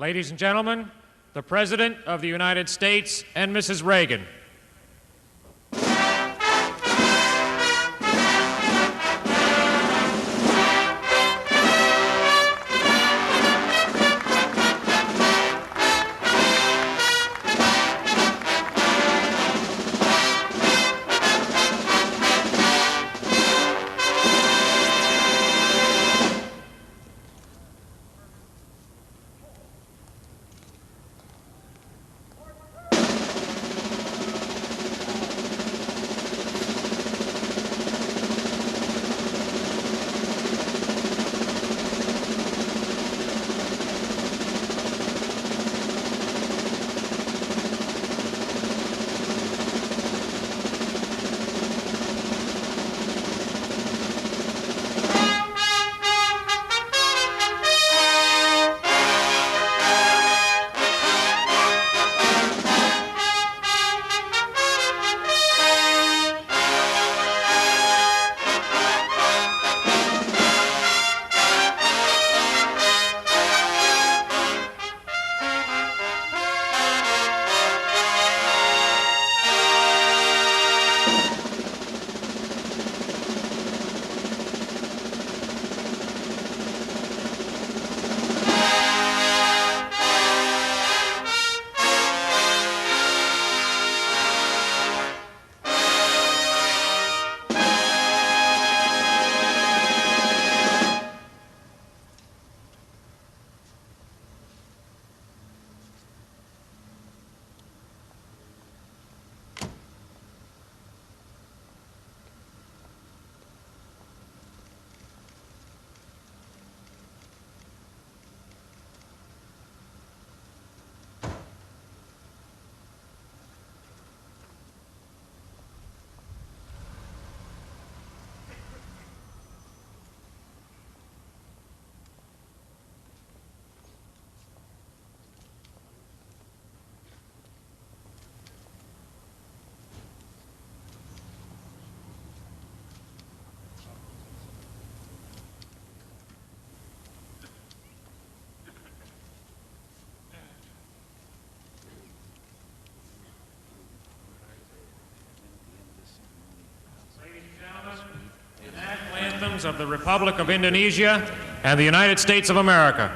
Ladies and gentlemen, the President of the United States and Mrs. Reagan. Of the Republic of Indonesia and the United States of America.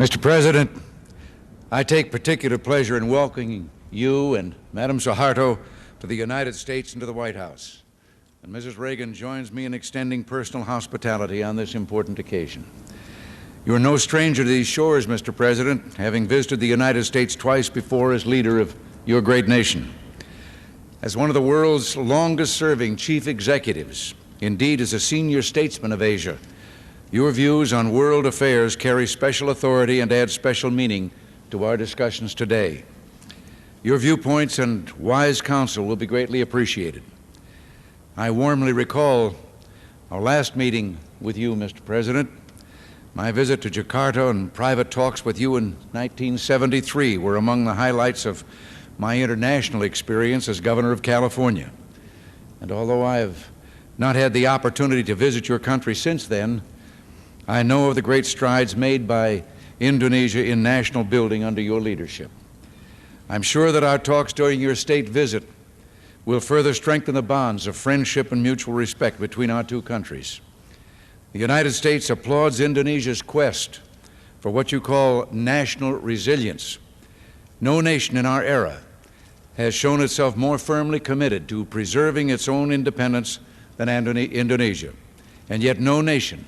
Mr. President, I take particular pleasure in welcoming you and Madam Suharto to the United States and to the White House. And Mrs. Reagan joins me in extending personal hospitality on this important occasion. You are no stranger to these shores, Mr. President, having visited the United States twice before as leader of your great nation. As one of the world's longest-serving chief executives, indeed as a senior statesman of Asia, your views on world affairs carry special authority and add special meaning to our discussions today. Your viewpoints and wise counsel will be greatly appreciated. I warmly recall our last meeting with you, Mr. President. My visit to Jakarta and private talks with you in 1973 were among the highlights of my international experience as Governor of California. And although I have not had the opportunity to visit your country since then, I know of the great strides made by Indonesia in national building under your leadership. I'm sure that our talks during your state visit will further strengthen the bonds of friendship and mutual respect between our two countries. The United States applauds Indonesia's quest for what you call national resilience. No nation in our era has shown itself more firmly committed to preserving its own independence than Indonesia, and yet no nation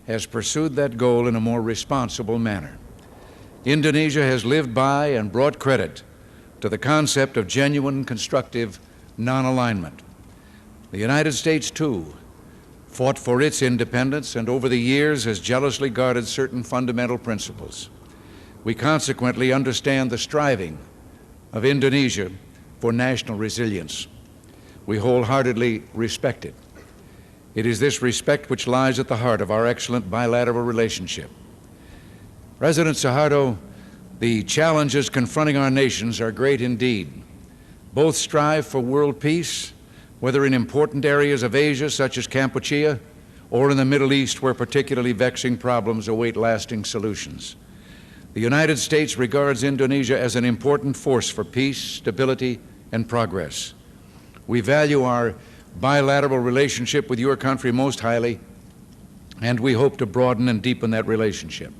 has pursued that goal in a more responsible manner. Indonesia has lived by and brought credit to the concept of genuine constructive non-alignment. The United States, too, fought for its independence and over the years has jealously guarded certain fundamental principles. We consequently understand the striving of Indonesia for national resilience. We wholeheartedly respect it. It is this respect which lies at the heart of our excellent bilateral relationship. President Suharto, the challenges confronting our nations are great indeed. Both strive for world peace, whether in important areas of Asia, such as Kampuchea, or in the Middle East, where particularly vexing problems await lasting solutions. The United States regards Indonesia as an important force for peace, stability, and progress. We value our bilateral relationship with your country most highly, and we hope to broaden and deepen that relationship.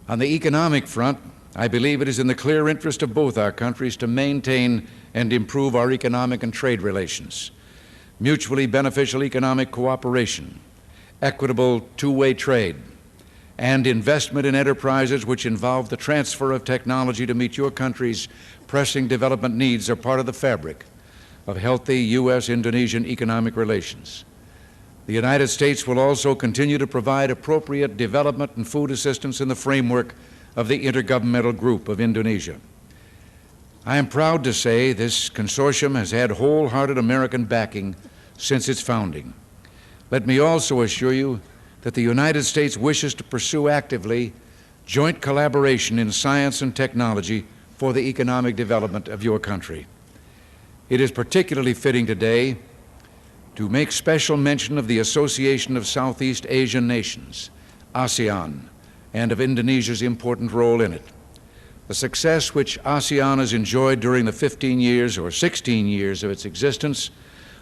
On the economic front, I believe it is in the clear interest of both our countries to maintain and improve our economic and trade relations, mutually beneficial economic cooperation, equitable two-way trade, and investment in enterprises which involve the transfer of technology to meet your country's pressing development needs are part of the fabric of healthy U.S.-Indonesian economic relations. The United States will also continue to provide appropriate development and food assistance in the framework of the Intergovernmental Group of Indonesia. I am proud to say this consortium has had wholehearted American backing since its founding. Let me also assure you that the United States wishes to pursue actively joint collaboration in science and technology for the economic development of your country. It is particularly fitting today to make special mention of the Association of Southeast Asian Nations, ASEAN, and of Indonesia's important role in it. The success which ASEAN has enjoyed during the 15 years or 16 years of its existence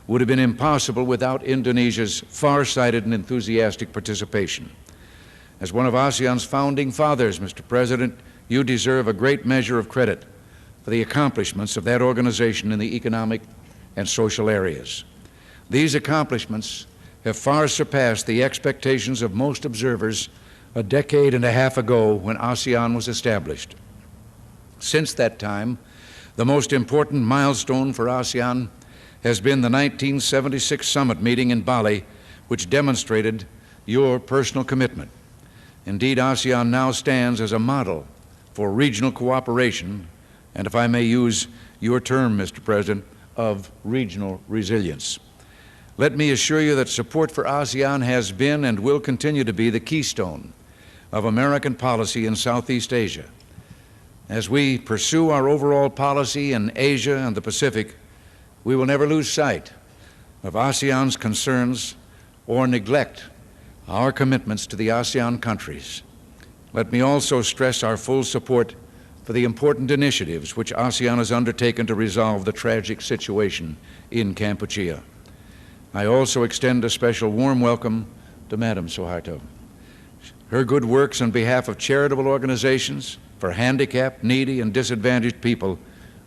would have been impossible without Indonesia's far-sighted and enthusiastic participation. As one of ASEAN's founding fathers, Mr. President, you deserve a great measure of credit for the accomplishments of that organization in the economic and social areas. These accomplishments have far surpassed the expectations of most observers a decade and a half ago when ASEAN was established. Since that time, the most important milestone for ASEAN has been the 1976 summit meeting in Bali, which demonstrated your personal commitment. Indeed, ASEAN now stands as a model for regional cooperation, and if I may use your term, Mr. President, of regional resilience. Let me assure you that support for ASEAN has been and will continue to be the keystone of American policy in Southeast Asia. As we pursue our overall policy in Asia and the Pacific, we will never lose sight of ASEAN's concerns or neglect our commitments to the ASEAN countries. Let me also stress our full support for the important initiatives which ASEAN has undertaken to resolve the tragic situation in Kampuchea. I also extend a special warm welcome to Madam Suharto. Her good works on behalf of charitable organizations for handicapped, needy, and disadvantaged people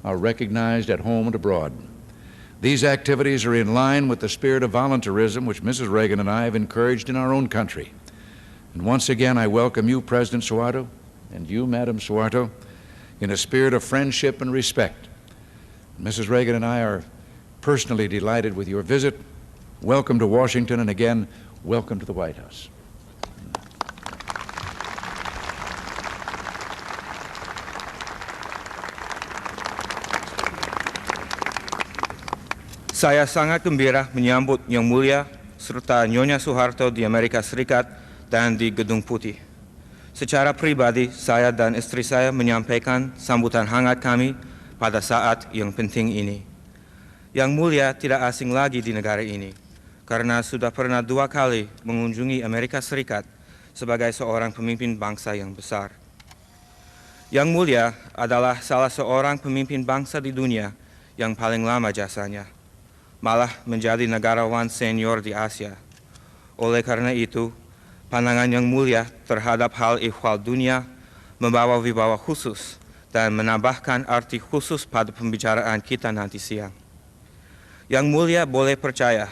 are recognized at home and abroad. These activities are in line with the spirit of volunteerism which Mrs. Reagan and I have encouraged in our own country. And once again, I welcome you, President Suharto, and you, Madam Suharto, in a spirit of friendship and respect. Mrs. Reagan and I are personally delighted with your visit. Welcome to Washington, and again, welcome to the White House. Saya sangat gembira menyambut Yang Mulia serta Nyonya Suharto di Amerika Serikat dan di Gedung Putih. Secara pribadi, saya dan istri saya menyampaikan sambutan hangat kami pada saat yang penting ini. Yang Mulia tidak asing lagi di negara ini, karena sudah pernah 2 kali mengunjungi Amerika Serikat sebagai seorang pemimpin bangsa yang besar. Yang Mulia adalah salah seorang pemimpin bangsa di dunia yang paling lama jasanya, malah menjadi negarawan senior di Asia. Oleh karena itu, pandangan Yang Mulia terhadap hal ihwal dunia membawa wibawa khusus dan menambahkan arti khusus pada pembicaraan kita nanti siang. Yang Mulia boleh percaya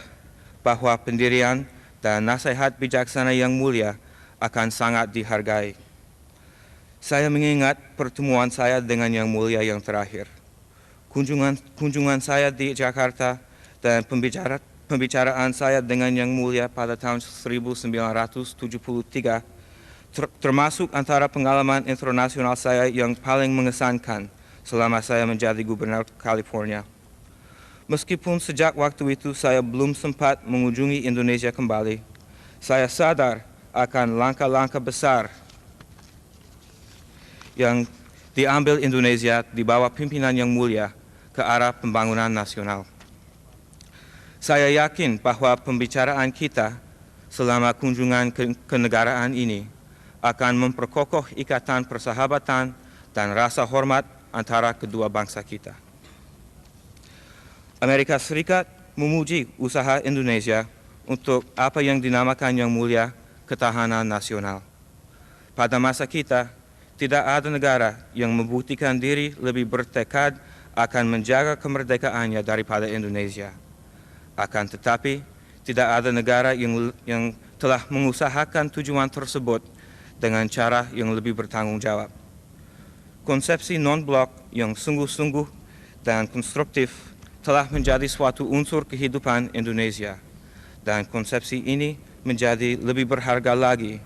bahwa pendirian dan nasihat bijaksana Yang Mulia akan sangat dihargai. Saya mengingat pertemuan saya dengan Yang Mulia yang terakhir. Kunjungan saya di Jakarta dan pembicaraan saya dengan Yang Mulia pada tahun 1973 termasuk antara pengalaman internasional saya yang paling mengesankan selama saya menjadi gubernur California. Meskipun sejak waktu itu saya belum sempat mengunjungi Indonesia kembali, saya sadar akan langkah-langkah besar yang diambil Indonesia di bawah pimpinan Yang Mulia ke arah pembangunan nasional. Saya yakin bahwa pembicaraan kita selama kunjungan kenegaraan ini akan memperkokoh ikatan persahabatan dan rasa hormat antara kedua bangsa kita. Amerika Serikat memuji usaha Indonesia untuk apa yang dinamakan Yang Mulia ketahanan nasional. Pada masa kita, tidak ada negara yang membuktikan diri lebih bertekad akan menjaga kemerdekaannya daripada Indonesia. Akan tetapi, tidak ada negara yang telah mengusahakan tujuan tersebut dengan cara yang lebih bertanggung jawab. Konsepsi non-blok yang sungguh-sungguh dan konstruktif telah menjadi suatu unsur kehidupan Indonesia, dan konsepsi ini menjadi lebih berharga lagi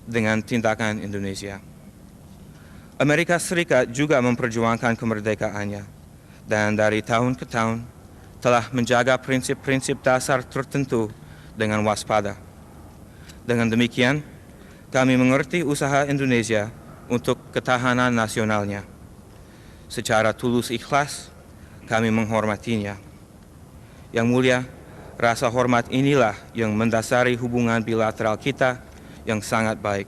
dengan tindakan Indonesia. Amerika Serikat juga memperjuangkan kemerdekaannya, dan dari tahun ke tahun telah menjaga prinsip-prinsip dasar tertentu dengan waspada. Dengan demikian, kami mengerti usaha Indonesia untuk ketahanan nasionalnya. Secara tulus ikhlas, kami menghormatinya. Yang Mulia, rasa hormat inilah yang mendasari hubungan bilateral kita yang sangat baik.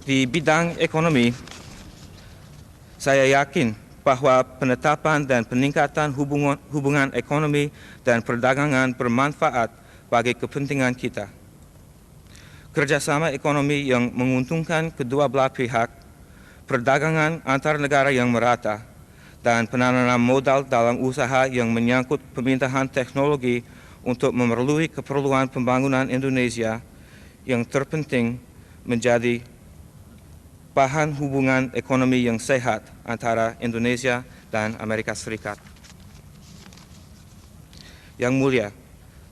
Di bidang ekonomi, saya yakin bahwa penetapan dan peningkatan hubungan ekonomi dan perdagangan bermanfaat bagi kepentingan kita. Kerjasama ekonomi yang menguntungkan kedua belah pihak, perdagangan antar negara yang merata, dan penanaman modal dalam usaha yang menyangkut pemindahan teknologi untuk memerlukan keperluan pembangunan Indonesia yang terpenting menjadi bahan hubungan ekonomi yang sehat antara Indonesia dan Amerika Serikat. Yang Mulia,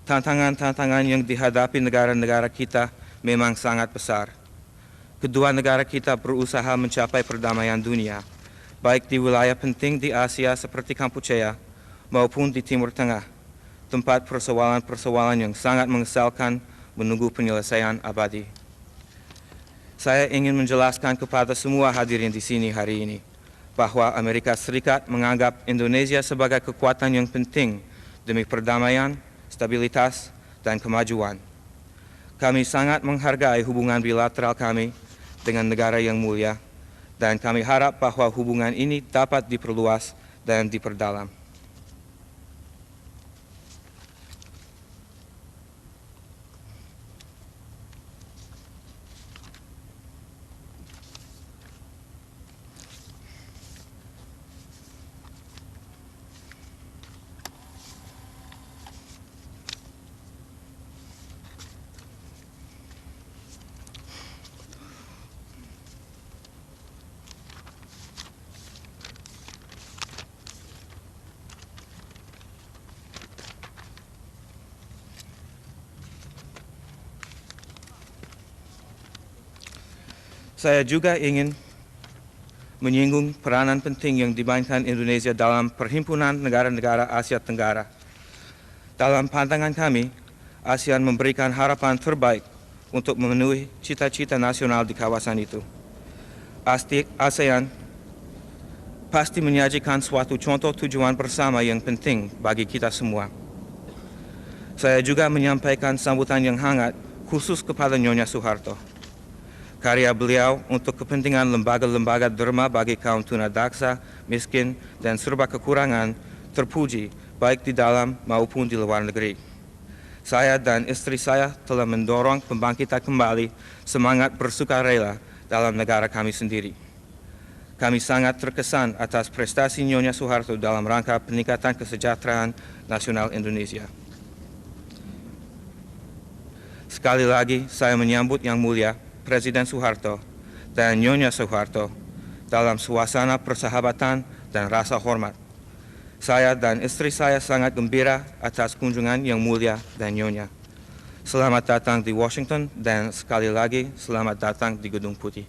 tantangan-tantangan yang dihadapi negara-negara kita memang sangat besar. Kedua negara kita berusaha mencapai perdamaian dunia, baik di wilayah penting di Asia seperti Kampuchea maupun di Timur Tengah, tempat persoalan-persoalan yang sangat mengesalkan menunggu penyelesaian abadi. Saya ingin menjelaskan kepada semua hadirin di sini hari ini bahwa Amerika Serikat menganggap Indonesia sebagai kekuatan yang penting demi perdamaian, stabilitas, dan kemajuan. Kami sangat menghargai hubungan bilateral kami dengan negara yang mulia, dan kami harap bahwa hubungan ini dapat diperluas dan diperdalam. Saya juga ingin menyinggung peranan penting yang dimainkan Indonesia dalam Perhimpunan Negara-Negara Asia Tenggara. Dalam pandangan kami, ASEAN memberikan harapan terbaik untuk memenuhi cita-cita nasional di kawasan itu. ASEAN pasti menyajikan suatu contoh tujuan bersama yang penting bagi kita semua. Saya juga menyampaikan sambutan yang hangat khusus kepada Nyonya Soeharto. Karya beliau untuk kepentingan lembaga-lembaga derma bagi kaum tunadaksa, miskin, dan serba kekurangan terpuji baik di dalam maupun di luar negeri. Saya dan istri saya telah mendorong pembangkitan kembali semangat bersukarela dalam negara kami sendiri. Kami sangat terkesan atas prestasi Nyonya Soeharto dalam rangka peningkatan kesejahteraan nasional Indonesia. Sekali lagi, saya menyambut Yang Mulia Presiden Soeharto dan Nyonya Soeharto dalam suasana persahabatan dan rasa hormat. Saya dan istri saya sangat gembira atas kunjungan Yang Mulia dan Nyonya. Selamat datang di Washington dan sekali lagi selamat datang di Gedung Putih.